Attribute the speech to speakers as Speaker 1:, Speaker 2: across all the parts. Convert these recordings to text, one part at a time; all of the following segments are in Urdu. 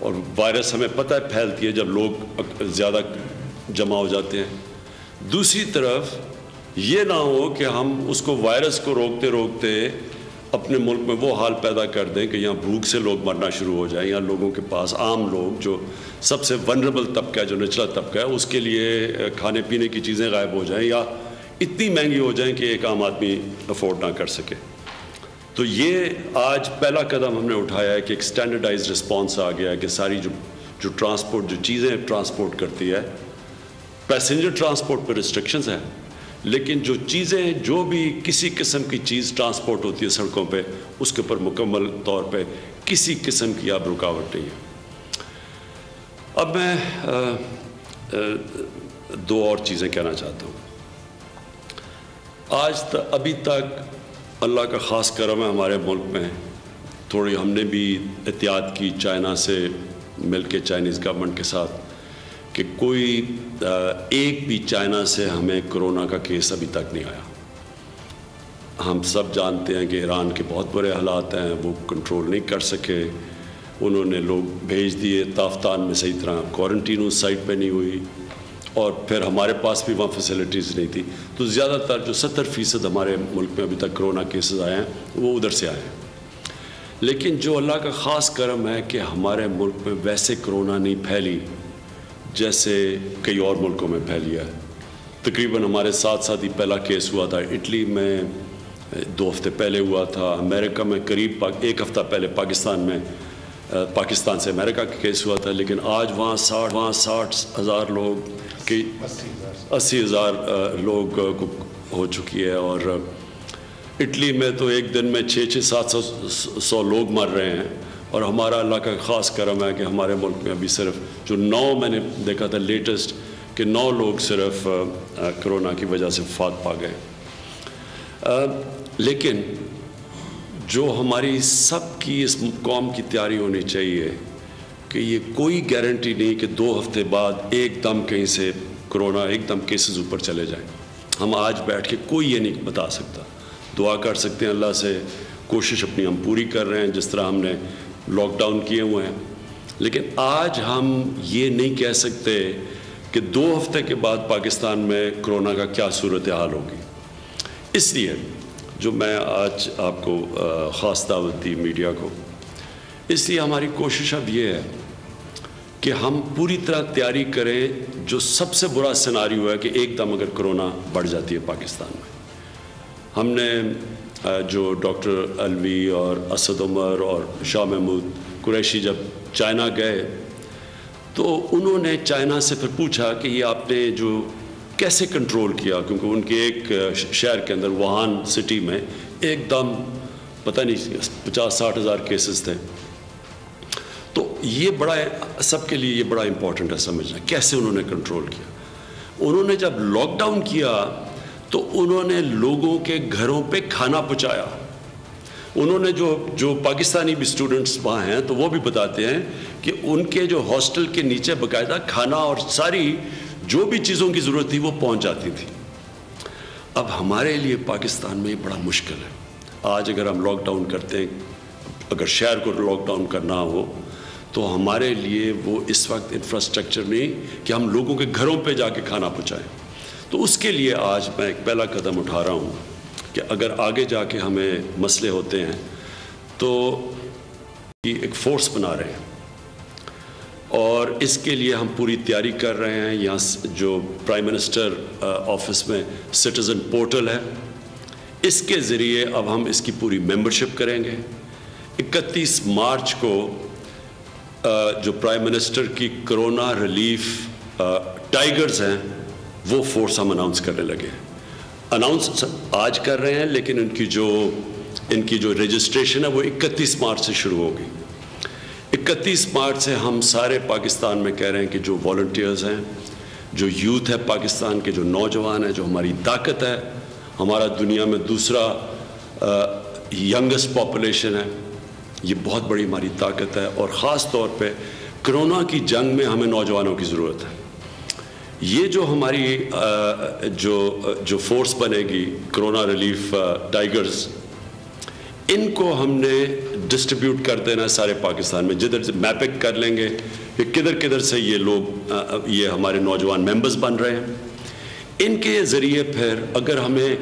Speaker 1: اور وائرس ہمیں پتہ ہے پھیلتی ہے جب لوگ زیادہ جمع ہو جاتے ہیں. دوسری طرف یہ نہ ہو کہ ہم اس کو وائرس کو روکتے روکتے اپنے ملک میں وہ حال پیدا کر دیں کہ یہاں بھوک سے لوگ مرنا شروع ہو جائیں, یا لوگوں کے پاس عام لوگ جو سب سے ونربل طبقہ ہے, جو نچلا طبقہ ہے, اس کے لیے کھانے پینے کی چیزیں غائب ہو جائیں یا اتنی مہنگی ہو جائیں کہ ایک عام آدمی افورڈ نہ کر سکے. تو یہ آج پہلا قدم ہم نے اٹھایا ہے کہ ایک اسٹینڈرڈائز رسپانس آ گیا ہے کہ ساری جو ٹرانسپورٹ, جو چیزیں ٹرانسپورٹ کرتی ہے, پیسنجر ٹرانسپورٹ پہ ریسٹرکشنز ہیں, لیکن جو چیزیں, جو بھی کسی قسم کی چیز ٹرانسپورٹ ہوتی ہے سڑکوں پہ, اس کے اوپر مکمل طور پہ کسی قسم کی اب رکاوٹ نہیں ہے. اب میں دو اور چیزیں کہنا چاہتا ہوں. ابھی تک اللہ کا خاص کرم ہے ہمارے ملک میں, تھوڑی ہم نے بھی احتیاط کی چائنا سے مل کے, چائنیز گورنمنٹ کے ساتھ, کہ کوئی ایک بھی چائنا سے ہمیں کرونا کا کیس ابھی تک نہیں آیا. ہم سب جانتے ہیں کہ ایران کے بہت برے حالات ہیں, وہ کنٹرول نہیں کر سکے, انہوں نے لوگ بھیج دیے تافتان میں, صحیح طرح کوارنٹین اس سائٹ پہ نہیں ہوئی, اور پھر ہمارے پاس بھی وہاں فیسلٹیز نہیں تھی. تو زیادہ تر جو 70% ہمارے ملک میں ابھی تک کرونا کیسز آئے ہیں وہ ادھر سے آئے ہیں. لیکن جو اللہ کا خاص کرم ہے کہ ہمارے ملک میں ویسے کرونا نہیں پھیلی جیسے کئی اور ملکوں میں پھیلی ہے. تقریباً ہمارے ساتھ ہی پہلا کیس ہوا تھا اٹلی میں, 2 ہفتے پہلے ہوا تھا امریکہ میں, قریب 1 ہفتہ پہلے پاکستان سے امریکہ کا کیس ہوا تھا. لیکن آج وہاں 60,000 لوگ کی 80,000 لوگ ہو چکی ہے, اور اٹلی میں تو ایک دن میں 600-700 لوگ مر رہے ہیں. اور ہمارا اللہ کا خاص کرم ہے کہ ہمارے ملک میں ابھی صرف جو 9 میں نے دیکھا تھا لیٹسٹ کہ 9 لوگ صرف کرونا کی وجہ سے وفات پا گئے. لیکن جو ہماری سب کی اس قوم کی تیاری ہونی چاہیے کہ یہ کوئی گارنٹی نہیں کہ 2 ہفتے بعد ایک دم کہیں سے کرونا ایک دم کیسز اوپر چلے جائیں. ہم آج بیٹھ کے کوئی یہ نہیں بتا سکتا. دعا کر سکتے ہیں اللہ سے, کوشش اپنی ہم پوری کر رہے ہیں جس طرح ہم نے لاک ڈاؤن کیے ہوئے ہیں. لیکن آج ہم یہ نہیں کہہ سکتے کہ 2 ہفتے کے بعد پاکستان میں کرونا کا کیا صورتحال ہوگی. اس لیے جو میں آج آپ کو خاص دعوت دی میڈیا کو, اس لیے ہماری کوشش اب یہ ہے کہ ہم پوری طرح تیاری کریں. جو سب سے برا سیناریو ہے کہ ایک دم اگر کرونا بڑھ جاتی ہے پاکستان میں, ہم نے جو ڈاکٹر الوی اور اسد عمر اور شاہ محمود قریشی جب چائنا گئے تو انہوں نے چائنا سے پھر پوچھا کہ یہ آپ نے جو کیسے کنٹرول کیا, کیونکہ ان کے ایک شہر کے اندر ووہان سٹی میں ایک دم پتہ نہیں 50-60 ہزار کیسز تھے. تو یہ بڑا سب کے لیے یہ بڑا امپورٹنٹ ہے سمجھنا کیسے انہوں نے کنٹرول کیا. انہوں نے جب لاک ڈاؤن کیا تو انہوں نے لوگوں کے گھروں پہ کھانا پہنچایا. انہوں نے جو پاکستانی بھی اسٹوڈنٹس وہاں ہیں تو وہ بھی بتاتے ہیں کہ ان کے جو ہاسٹل کے نیچے باقاعدہ کھانا اور ساری جو بھی چیزوں کی ضرورت تھی وہ پہنچ جاتی تھی. اب ہمارے لیے پاکستان میں یہ بڑا مشکل ہے. آج اگر ہم لاک ڈاؤن کرتے ہیں, اگر شہر کو لاک ڈاؤن کرنا ہو تو ہمارے لیے وہ اس وقت انفراسٹرکچر نہیں کہ ہم لوگوں کے گھروں پہ جا کے کھانا پہنچائیں. تو اس کے لیے آج میں ایک پہلا قدم اٹھا رہا ہوں کہ اگر آگے جا کے ہمیں مسئلے ہوتے ہیں تو ایک فورس بنا رہے ہیں, اور اس کے لیے ہم پوری تیاری کر رہے ہیں. یہاں جو پرائم منسٹر آفس میں سٹیزن پورٹل ہے, اس کے ذریعے اب ہم اس کی پوری ممبرشپ کریں گے. 31 مارچ کو جو پرائم منسٹر کی کرونا ریلیف ٹائیگرز ہیں وہ فورس ہم اناؤنس کرنے لگے. اناؤنس آج کر رہے ہیں لیکن ان کی جو رجسٹریشن ہے وہ 31 مارچ سے شروع ہوگی. 31 مارچ سے ہم سارے پاکستان میں کہہ رہے ہیں کہ جو والنٹیئرز ہیں, جو یوتھ ہے پاکستان کے, جو نوجوان ہیں, جو ہماری طاقت ہے, ہمارا دنیا میں دوسرا ینگسٹ پاپولیشن ہے, یہ بہت بڑی ہماری طاقت ہے. اور خاص طور پہ کرونا کی جنگ میں ہمیں نوجوانوں کی ضرورت ہے. یہ جو ہماری جو فورس بنے گی کرونا ریلیف ٹائیگرز, ان کو ہم نے ڈسٹریبیوٹ کر دینا ہے سارے پاکستان میں. جدھر سے میپنگ کر لیں گے کہ کدھر کدھر سے یہ لوگ یہ ہمارے نوجوان ممبرز بن رہے ہیں. ان کے ذریعے پھر اگر ہمیں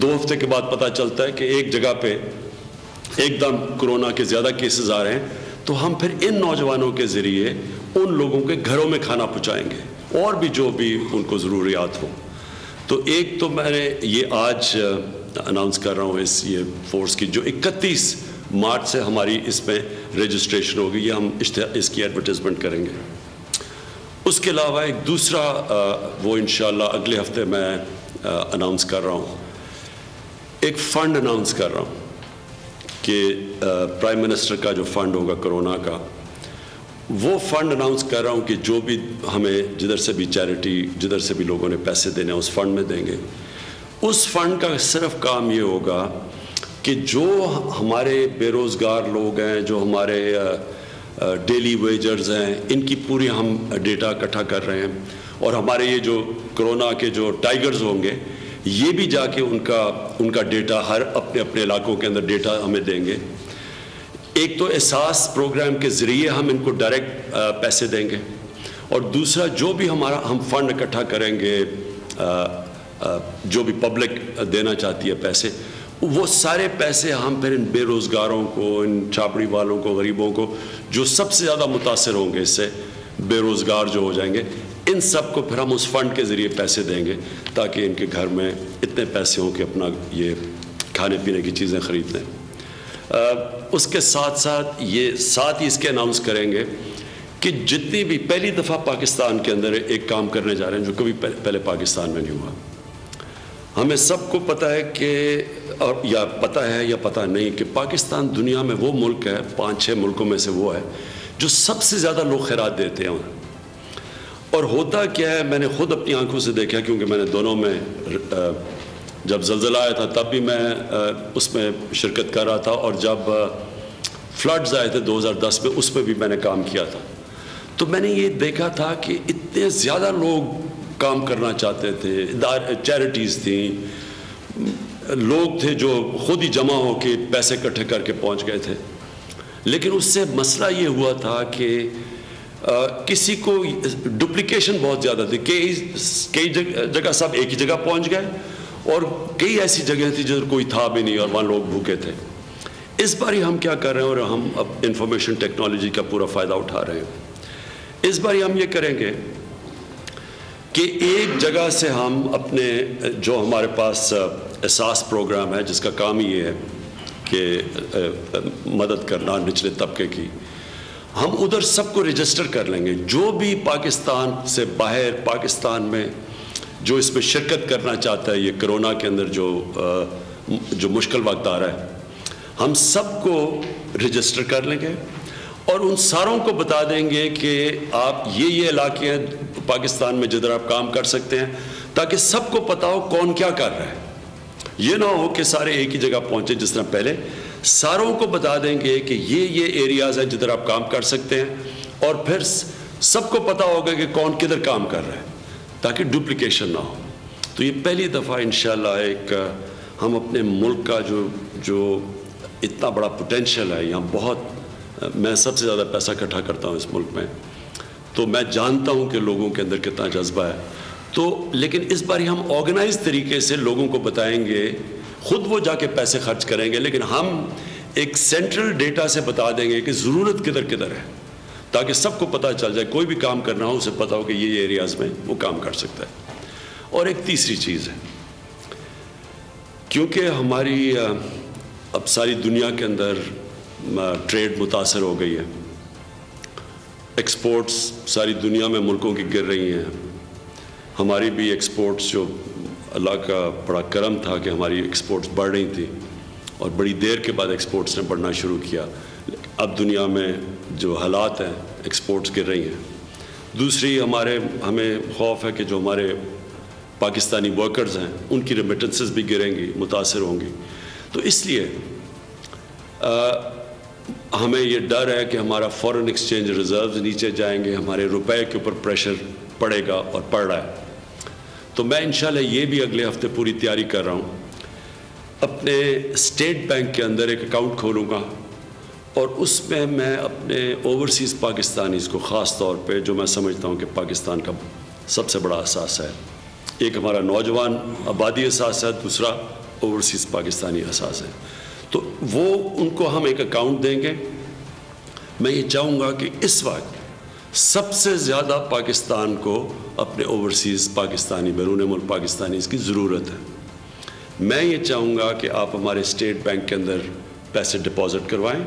Speaker 1: 2 ہفتے کے بعد پتہ چلتا ہے کہ ایک جگہ پہ ایک دم کرونا کے زیادہ کیسز آ رہے ہیں تو ہم پھر ان نوجوانوں کے ذریعے ان لوگوں کے گھروں میں کھانا پہنچائیں گے اور بھی جو بھی ان کو ضروریات ہوں. تو ایک تو میں نے یہ آج اناؤنس کر رہا ہوں یہ فورس کی جو 31 مارچ سے ہماری اس میں رجسٹریشن ہوگی, یہ ہم اس کی ایڈورٹائزمنٹ کریں گے. اس کے علاوہ ایک دوسرا وہ انشاءاللہ اگلے ہفتے میں اناؤنس کر رہا ہوں, ایک فنڈ اناؤنس کر رہا ہوں کہ پرائم منسٹر کا جو فنڈ ہوگا کرونا کا, وہ فنڈ اناؤنس کر رہا ہوں کہ جو بھی ہمیں جدھر سے بھی چیریٹی جدھر سے بھی لوگوں نے پیسے دینے ہیں اس فنڈ میں دیں گے. اس فنڈ کا صرف کام یہ ہوگا کہ جو ہمارے بے روزگار لوگ ہیں, جو ہمارے ڈیلی ویجرز ہیں, ان کی پوری ہم ڈیٹا اکٹھا کر رہے ہیں اور ہمارے یہ جو کرونا کے جو ٹائیگرز ہوں گے یہ بھی جا کے ان کا ڈیٹا ہر اپنے علاقوں کے اندر ڈیٹا ہمیں دیں گے. ایک تو احساس پروگرام کے ذریعے ہم ان کو ڈائریکٹ پیسے دیں گے, اور دوسرا جو بھی ہم فنڈ اکٹھا کریں گے جو بھی پبلک دینا چاہتی ہے پیسے, وہ سارے پیسے ہم پھر ان بے روزگاروں کو, ان چھاپڑی والوں کو, غریبوں کو جو سب سے زیادہ متاثر ہوں گے اس سے, بے روزگار جو ہو جائیں گے, ان سب کو پھر ہم اس فنڈ کے ذریعے پیسے دیں گے تاکہ ان کے گھر میں اتنے پیسے ہوں کہ اپنا یہ کھانے پینے کی چیزیں خرید لیں. اس کے ساتھ ساتھ ہی اس کے اناؤنس کریں گے کہ جتنی بھی پہلی دفعہ پاکستان کے اندر ایک کام کرنے جا رہے ہیں جو کبھی پہلے پاکستان میں نہیں ہوا. ہمیں سب کو پتہ ہے کہ یا پتہ ہے یا پتہ نہیں کہ پاکستان دنیا میں وہ ملک ہے, 5-6 ملکوں میں سے وہ ہے جو سب سے زیادہ لوگ خیرات دیتے ہیں. اور ہوتا کیا ہے, میں نے خود اپنی آنکھوں سے دیکھا کیونکہ میں نے دونوں میں جب زلزلہ آیا تھا تب بھی میں اس میں شرکت کر رہا تھا, اور جب فلڈز آئے تھے 2010 میں اس میں بھی میں نے کام کیا تھا. تو میں نے یہ دیکھا تھا کہ اتنے زیادہ لوگ کام کرنا چاہتے تھے, چیریٹیز تھیں, لوگ تھے جو خود ہی جمع ہو کے پیسے اکٹھے کر کے پہنچ گئے تھے. لیکن اس سے مسئلہ یہ ہوا تھا کہ کسی کو ڈپلیکیشن بہت زیادہ تھی, کئی جگہ سب ایک ہی جگہ پہنچ گئے, اور کئی ایسی جگہیں تھیں جدھر کوئی تھا بھی نہیں اور وہاں لوگ بھوکے تھے. اس باری ہم کیا کر رہے ہیں, اور ہم اب انفارمیشن ٹیکنالوجی کا پورا فائدہ اٹھا رہے ہیں. اس باری ہم یہ کریں گے کہ ایک جگہ سے ہم اپنے جو ہمارے پاس احساس پروگرام ہے جس کا کام ہی یہ ہے کہ مدد کرنا نچلے طبقے کی, ہم ادھر سب کو رجسٹر کر لیں گے. جو بھی پاکستان سے باہر پاکستان میں جو اس میں شرکت کرنا چاہتا ہے یہ کرونا کے اندر جو مشکل وقت آ رہا ہے, ہم سب کو رجسٹر کر لیں گے اور ان ساروں کو بتا دیں گے کہ آپ یہ علاقے ہیں پاکستان میں جدھر آپ کام کر سکتے ہیں, تاکہ سب کو پتا ہو کون کیا کر رہا ہے. یہ نہ ہو کہ سارے ایک ہی جگہ پہنچے جس طرح پہلے. ساروں کو بتا دیں گے کہ یہ ایریاز ہیں جدھر آپ کام کر سکتے ہیں, اور پھر سب کو پتا ہوگا کہ کون کدھر کام کر رہا ہے تاکہ ڈپلیکیشن نہ ہو. تو یہ پہلی دفعہ انشاءاللہ ایک ہم اپنے ملک کا جو اتنا بڑا پوٹینشیل ہے, یہاں بہت میں سب سے زیادہ پیسہ اکٹھا کرتا ہوں اس ملک میں, تو میں جانتا ہوں کہ لوگوں کے اندر کتنا جذبہ ہے. تو لیکن اس بار ہم آرگنائز طریقے سے لوگوں کو بتائیں گے, خود وہ جا کے پیسے خرچ کریں گے, لیکن ہم ایک سینٹرل ڈیٹا سے بتا دیں گے کہ ضرورت کدھر ہے, تاکہ سب کو پتہ چل جائے, کوئی بھی کام کرنا ہو اسے پتا ہو کہ یہ ایریاز میں وہ کام کر سکتا ہے. اور ایک تیسری چیز ہے, کیونکہ ہماری اب ساری دنیا کے اندر ٹریڈ متاثر ہو گئی ہے, ایکسپورٹس ساری دنیا میں ملکوں کی گر رہی ہیں, ہماری بھی ایکسپورٹس جو اللہ کا بڑا کرم تھا کہ ہماری ایکسپورٹس بڑھ رہی تھیں, اور بڑی دیر کے بعد ایکسپورٹس نے بڑھنا شروع کیا. اب دنیا میں جو حالات ہیں ایکسپورٹس گر رہی ہیں. دوسری ہمیں خوف ہے کہ جو ہمارے پاکستانی ورکرز ہیں ان کی ریمیٹنسز بھی گریں گی, متاثر ہوں گی. تو اس لیے ہمیں یہ ڈر ہے کہ ہمارا فورن ایکسچینج ریزروز نیچے جائیں گے, ہمارے روپے کے اوپر پریشر پڑے گا اور پڑ رہا ہے. تو میں انشاءاللہ یہ بھی اگلے ہفتے پوری تیاری کر رہا ہوں, اپنے اسٹیٹ بینک کے اندر ایک اکاؤنٹ کھولوں گا اور اس میں میں اپنے اوورسیز پاکستانیز کو خاص طور پہ جو میں سمجھتا ہوں کہ پاکستان کا سب سے بڑا اثاثہ ہے، ایک ہمارا نوجوان آبادی اثاثہ ہے، دوسرا اوورسیز پاکستانی اثاثہ ہے، تو وہ ان کو ہم ایک اکاؤنٹ دیں گے۔ میں یہ چاہوں گا کہ اس وقت سب سے زیادہ پاکستان کو اپنے اوورسیز پاکستانی بیرون ملک پاکستانیز کی ضرورت ہے۔ میں یہ چاہوں گا کہ آپ ہمارے اسٹیٹ بینک کے اندر پیسے ڈپازٹ کروائیں،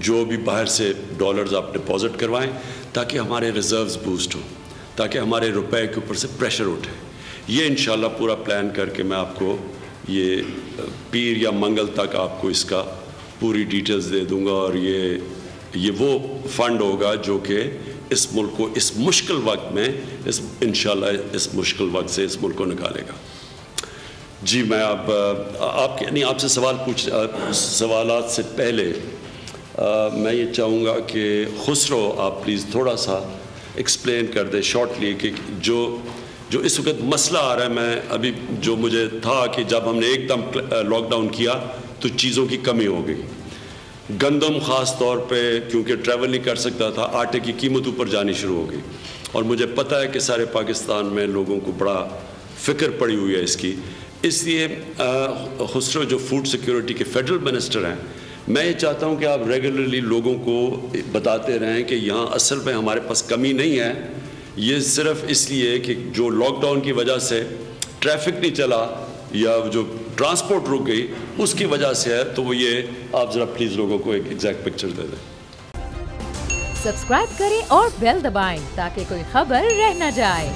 Speaker 1: جو بھی باہر سے ڈالرز آپ ڈپازٹ کروائیں، تاکہ ہمارے ریزروز بوسٹ ہوں، تاکہ ہمارے روپے کے اوپر سے پریشر اٹھے۔ یہ انشاءاللہ پورا پلان کر کے میں آپ کو یہ پیر یا منگل تک آپ کو اس کا پوری ڈیٹیلز دے دوں گا، اور یہ وہ فنڈ ہوگا جو کہ اس ملک کو اس مشکل وقت میں انشاءاللہ اس مشکل وقت سے اس ملک کو نکالے گا۔ جی میں اب آپ سے سوالات سے پہلے میں یہ چاہوں گا کہ خسرو آپ پلیز تھوڑا سا ایکسپلین کر دیں شارٹلی کہ جو اس وقت مسئلہ آ رہا ہے، میں ابھی جو مجھے تھا کہ جب ہم نے ایک دم لاک ڈاؤن کیا تو چیزوں کی کمی ہو گئی، گندم خاص طور پہ کیونکہ ٹریول نہیں کر سکتا تھا، آٹے کی قیمت اوپر جانی شروع ہو گئی، اور مجھے پتہ ہے کہ سارے پاکستان میں لوگوں کو بڑا فکر پڑی ہوئی ہے اس کی۔ اس لیے خسرو جو فوڈ سیکیورٹی کے فیڈرل منسٹر ہیں، میں یہ چاہتا ہوں کہ آپ ریگولرلی لوگوں کو بتاتے رہیں کہ یہاں اصل میں ہمارے پاس کمی نہیں ہے، یہ صرف اس لیے کہ جو لاک ڈاؤن کی وجہ سے ٹریفک نہیں چلا یا جو ٹرانسپورٹ رک گئی اس کی وجہ سے ہے، تو وہ یہ آپ ذرا پلیز لوگوں کو ایک ایگزیکٹ پکچر دے دیں۔
Speaker 2: سبسکرائب کریں اور بیل دبائیں تاکہ کوئی خبر رہ نہ جائے۔